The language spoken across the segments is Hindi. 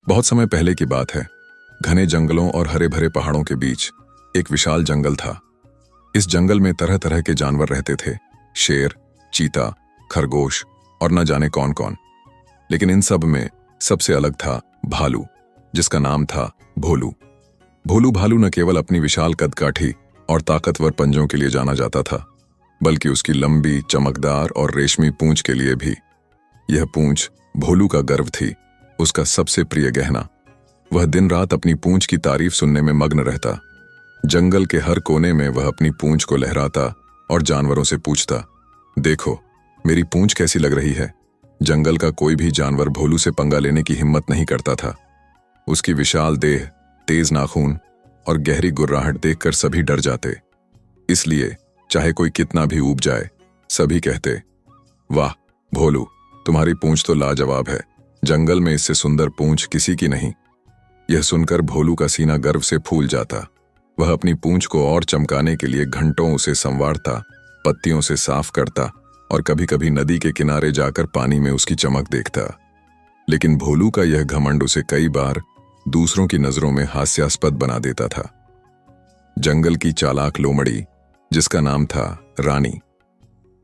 बहुत समय पहले की बात है। घने जंगलों और हरे भरे पहाड़ों के बीच एक विशाल जंगल था। इस जंगल में तरह तरह के जानवर रहते थे। शेर, चीता, खरगोश और न जाने कौन कौन। लेकिन इन सब में सबसे अलग था भालू, जिसका नाम था भोलू। भोलू भालू न केवल अपनी विशाल कदकाठी और ताकतवर पंजों के लिए जाना जाता था, बल्कि उसकी लंबी, चमकदार और रेशमी पूंछ के लिए भी। यह पूंछ भोलू का गर्व थी, उसका सबसे प्रिय गहना। वह दिन रात अपनी पूंछ की तारीफ सुनने में मग्न रहता। जंगल के हर कोने में वह अपनी पूंछ को लहराता और जानवरों से पूछता, देखो मेरी पूंछ कैसी लग रही है। जंगल का कोई भी जानवर भोलू से पंगा लेने की हिम्मत नहीं करता था। उसकी विशाल देह, तेज नाखून और गहरी गुर्राहट देखकर सभी डर जाते। इसलिए चाहे कोई कितना भी ऊब जाए, सभी कहते, वाह भोलू, तुम्हारी पूंछ तो लाजवाब है। जंगल में इससे सुंदर पूंछ किसी की नहीं। यह सुनकर भोलू का सीना गर्व से फूल जाता। वह अपनी पूंछ को और चमकाने के लिए घंटों उसे संवारता, पत्तियों से साफ करता और कभी कभी नदी के किनारे जाकर पानी में उसकी चमक देखता। लेकिन भोलू का यह घमंड उसे कई बार दूसरों की नजरों में हास्यास्पद बना देता था। जंगल की चालाक लोमड़ी, जिसका नाम था रानी,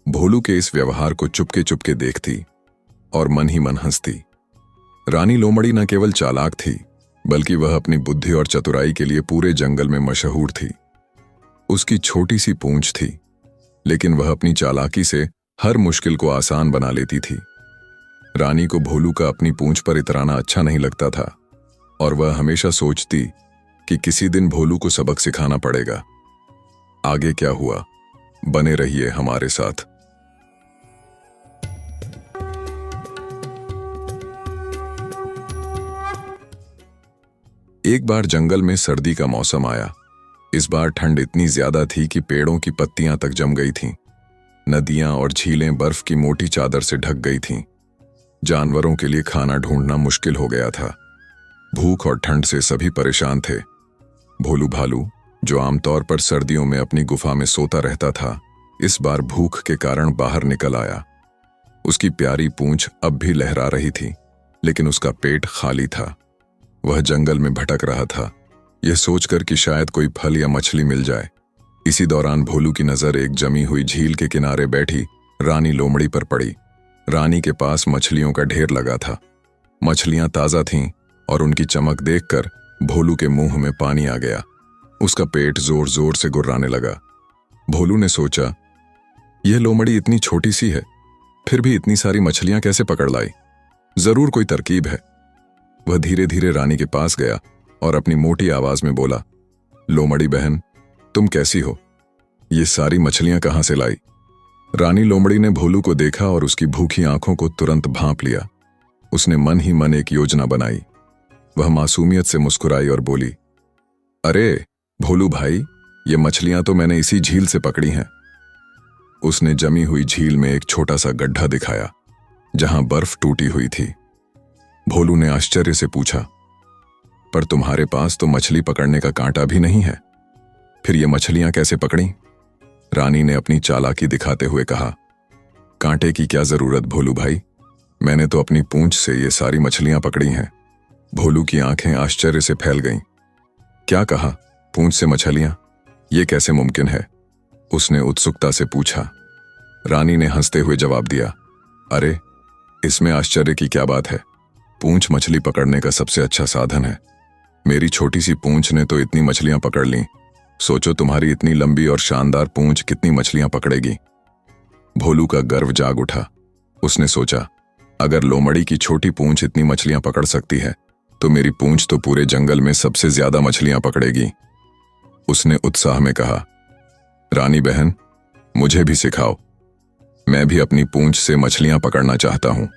भोलू के इस व्यवहार को चुपके चुपके देखती और मन ही मन हंसती। रानी लोमड़ी न केवल चालाक थी, बल्कि वह अपनी बुद्धि और चतुराई के लिए पूरे जंगल में मशहूर थी। उसकी छोटी सी पूंछ थी, लेकिन वह अपनी चालाकी से हर मुश्किल को आसान बना लेती थी। रानी को भोलू का अपनी पूंछ पर इतराना अच्छा नहीं लगता था और वह हमेशा सोचती कि किसी दिन भोलू को सबक सिखाना पड़ेगा। आगे क्या हुआ, बने रहिए हमारे साथ। एक बार जंगल में सर्दी का मौसम आया। इस बार ठंड इतनी ज्यादा थी कि पेड़ों की पत्तियां तक जम गई थीं। नदियां और झीलें बर्फ की मोटी चादर से ढक गई थीं। जानवरों के लिए खाना ढूंढना मुश्किल हो गया था। भूख और ठंड से सभी परेशान थे। भोलू भालू, जो आमतौर पर सर्दियों में अपनी गुफा में सोता रहता था, इस बार भूख के कारण बाहर निकल आया। उसकी प्यारी पूंछ अब भी लहरा रही थी, लेकिन उसका पेट खाली था। वह जंगल में भटक रहा था, यह सोचकर कि शायद कोई फल या मछली मिल जाए। इसी दौरान भोलू की नजर एक जमी हुई झील के किनारे बैठी रानी लोमड़ी पर पड़ी। रानी के पास मछलियों का ढेर लगा था। मछलियां ताजा थीं और उनकी चमक देखकर भोलू के मुंह में पानी आ गया। उसका पेट जोर जोर से गुर्राने लगा। भोलू ने सोचा, यह लोमड़ी इतनी छोटी सी है, फिर भी इतनी सारी मछलियां कैसे पकड़ लाई? जरूर कोई तरकीब है। वह धीरे धीरे रानी के पास गया और अपनी मोटी आवाज में बोला, लोमड़ी बहन, तुम कैसी हो? ये सारी मछलियां कहां से लाई? रानी लोमड़ी ने भोलू को देखा और उसकी भूखी आंखों को तुरंत भांप लिया। उसने मन ही मन एक योजना बनाई। वह मासूमियत से मुस्कुराई और बोली, अरे भोलू भाई, ये मछलियां तो मैंने इसी झील से पकड़ी हैं। उसने जमी हुई झील में एक छोटा सा गड्ढा दिखाया, जहां बर्फ टूटी हुई थी। भोलू ने आश्चर्य से पूछा, पर तुम्हारे पास तो मछली पकड़ने का कांटा भी नहीं है, फिर ये मछलियां कैसे पकड़ी? रानी ने अपनी चालाकी दिखाते हुए कहा, कांटे की क्या जरूरत भोलू भाई, मैंने तो अपनी पूंछ से ये सारी मछलियां पकड़ी हैं। भोलू की आंखें आश्चर्य से फैल गईं। क्या कहा, पूंछ से मछलियां? ये कैसे मुमकिन है? उसने उत्सुकता से पूछा। रानी ने हंसते हुए जवाब दिया, अरे इसमें आश्चर्य की क्या बात है? पूंछ मछली पकड़ने का सबसे अच्छा साधन है। मेरी छोटी सी पूंछ ने तो इतनी मछलियां पकड़ लीं। सोचो तुम्हारी इतनी लंबी और शानदार पूंछ कितनी मछलियां पकड़ेगी। भोलू का गर्व जाग उठा। उसने सोचा, अगर लोमड़ी की छोटी पूंछ इतनी मछलियां पकड़ सकती है, तो मेरी पूंछ तो पूरे जंगल में सबसे ज्यादा मछलियां पकड़ेगी। उसने उत्साह में कहा, रानी बहन, मुझे भी सिखाओ, मैं भी अपनी पूंछ से मछलियां पकड़ना चाहता हूं।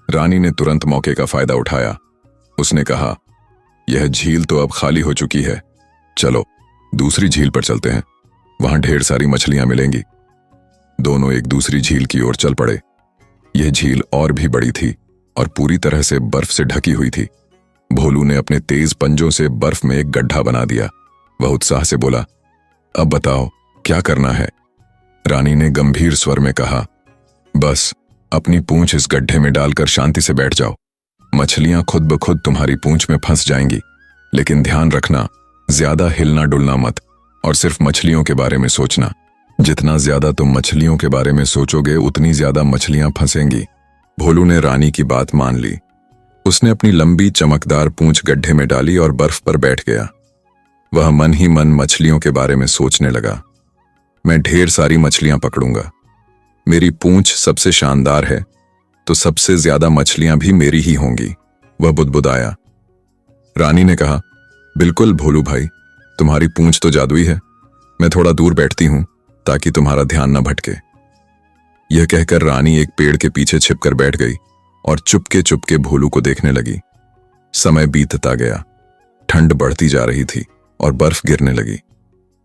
रानी ने तुरंत मौके का फायदा उठाया। उसने कहा, यह झील तो अब खाली हो चुकी है, चलो दूसरी झील पर चलते हैं, वहां ढेर सारी मछलियां मिलेंगी। दोनों एक दूसरी झील की ओर चल पड़े। यह झील और भी बड़ी थी और पूरी तरह से बर्फ से ढकी हुई थी। भोलू ने अपने तेज पंजों से बर्फ में एक गड्ढा बना दिया। वह उत्साह से बोला, अब बताओ क्या करना है? रानी ने गंभीर स्वर में कहा, बस अपनी पूंछ इस गड्ढे में डालकर शांति से बैठ जाओ, मछलियां खुद ब खुद तुम्हारी पूंछ में फंस जाएंगी, लेकिन ध्यान रखना, ज्यादा हिलना डुलना मत और सिर्फ मछलियों के बारे में सोचना। जितना ज्यादा तुम मछलियों के बारे में सोचोगे उतनी ज्यादा मछलियां फंसेंगी। भोलू ने रानी की बात मान ली। उसने अपनी लंबी चमकदार पूंछ गड्ढे में डाली और बर्फ पर बैठ गया। वह मन ही मन मछलियों के बारे में सोचने लगा। मैं ढेर सारी मछलियां पकड़ूंगा। मेरी पूंछ सबसे शानदार है, तो सबसे ज्यादा मछलियां भी मेरी ही होंगी। वह बुदबुदाया। रानी ने कहा, बिल्कुल भोलू भाई, तुम्हारी पूंछ तो जादुई है। मैं थोड़ा दूर बैठती हूं ताकि तुम्हारा ध्यान न भटके। यह कहकर रानी एक पेड़ के पीछे छिपकर बैठ गई और चुपके चुपके भोलू को देखने लगी। समय बीतता गया। ठंड बढ़ती जा रही थी और बर्फ गिरने लगी।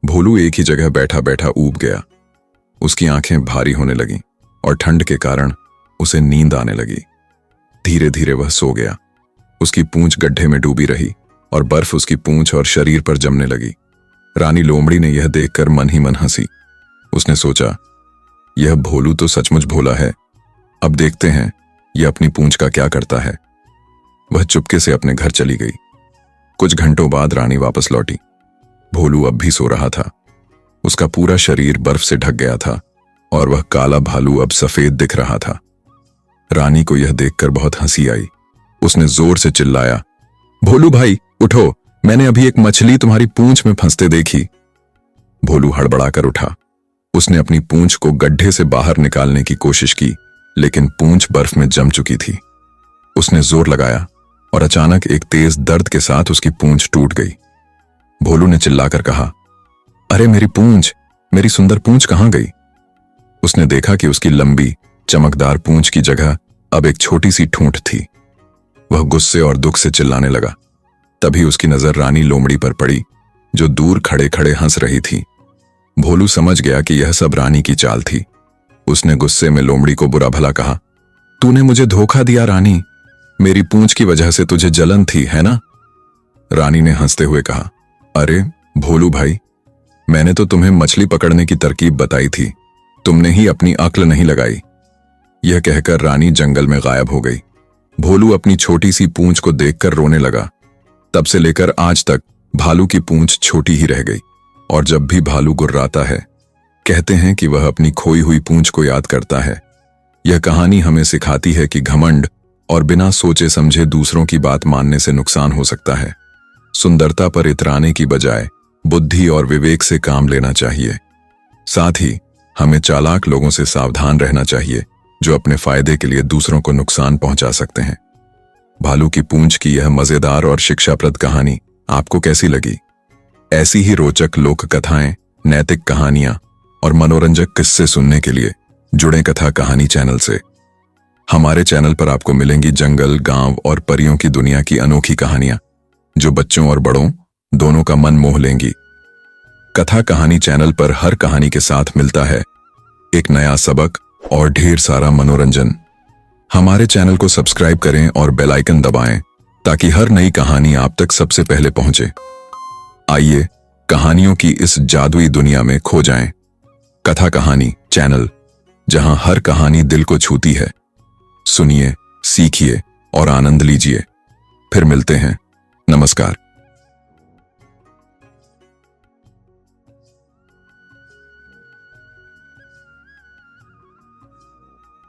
भोलू एक ही जगह बैठा बैठा ऊब गया। उसकी आंखें भारी होने लगीं और ठंड के कारण उसे नींद आने लगी। धीरे धीरे वह सो गया। उसकी पूंछ गड्ढे में डूबी रही और बर्फ उसकी पूंछ और शरीर पर जमने लगी। रानी लोमड़ी ने यह देखकर मन ही मन हंसी। उसने सोचा, यह भोलू तो सचमुच भोला है। अब देखते हैं यह अपनी पूंछ का क्या करता है। वह चुपके से अपने घर चली गई। कुछ घंटों बाद रानी वापस लौटी। भोलू अब भी सो रहा था। उसका पूरा शरीर बर्फ से ढक गया था और वह काला भालू अब सफेद दिख रहा था। रानी को यह देखकर बहुत हंसी आई। उसने जोर से चिल्लाया, भोलू भाई उठो, मैंने अभी एक मछली तुम्हारी पूंछ में फंसते देखी। भोलू हड़बड़ाकर उठा। उसने अपनी पूंछ को गड्ढे से बाहर निकालने की कोशिश की, लेकिन पूंछ बर्फ में जम चुकी थी। उसने जोर लगाया और अचानक एक तेज दर्द के साथ उसकी पूंछ टूट गई। भोलू ने चिल्लाकर कहा, अरे मेरी पूंछ, मेरी सुंदर पूंछ कहां गई? उसने देखा कि उसकी लंबी चमकदार पूंछ की जगह अब एक छोटी सी ठूंठ थी। वह गुस्से और दुख से चिल्लाने लगा। तभी उसकी नजर रानी लोमड़ी पर पड़ी, जो दूर खड़े खड़े हंस रही थी। भोलू समझ गया कि यह सब रानी की चाल थी। उसने गुस्से में लोमड़ी को बुरा भला कहा, तूने मुझे धोखा दिया रानी, मेरी पूंछ की वजह से तुझे जलन थी, है ना? रानी ने हंसते हुए कहा, अरे भोलू भाई, मैंने तो तुम्हें मछली पकड़ने की तरकीब बताई थी, तुमने ही अपनी अक्ल नहीं लगाई। यह कहकर रानी जंगल में गायब हो गई। भोलू अपनी छोटी सी पूंछ को देखकर रोने लगा। तब से लेकर आज तक भालू की पूंछ छोटी ही रह गई और जब भी भालू गुर्राता है, कहते हैं कि वह अपनी खोई हुई पूंछ को याद करता है। यह कहानी हमें सिखाती है कि घमंड और बिना सोचे समझे दूसरों की बात मानने से नुकसान हो सकता है। सुंदरता पर इतराने की बजाय बुद्धि और विवेक से काम लेना चाहिए। साथ ही हमें चालाक लोगों से सावधान रहना चाहिए, जो अपने फायदे के लिए दूसरों को नुकसान पहुंचा सकते हैं। भालू की पूंछ की यह मजेदार और शिक्षाप्रद कहानी आपको कैसी लगी? ऐसी ही रोचक लोक कथाएं, नैतिक कहानियां और मनोरंजक किस्से सुनने के लिए जुड़े कथा कहानी चैनल से। हमारे चैनल पर आपको मिलेंगी जंगल, गांव और परियों की दुनिया की अनोखी कहानियां, जो बच्चों और बड़ों दोनों का मन मोह लेंगी। कथा कहानी चैनल पर हर कहानी के साथ मिलता है एक नया सबक और ढेर सारा मनोरंजन। हमारे चैनल को सब्सक्राइब करें और बेल आइकन दबाएं ताकि हर नई कहानी आप तक सबसे पहले पहुंचे। आइए कहानियों की इस जादुई दुनिया में खो जाएं। कथा कहानी चैनल, जहां हर कहानी दिल को छूती है। सुनिए, सीखिए और आनंद लीजिए। फिर मिलते हैं। नमस्कार।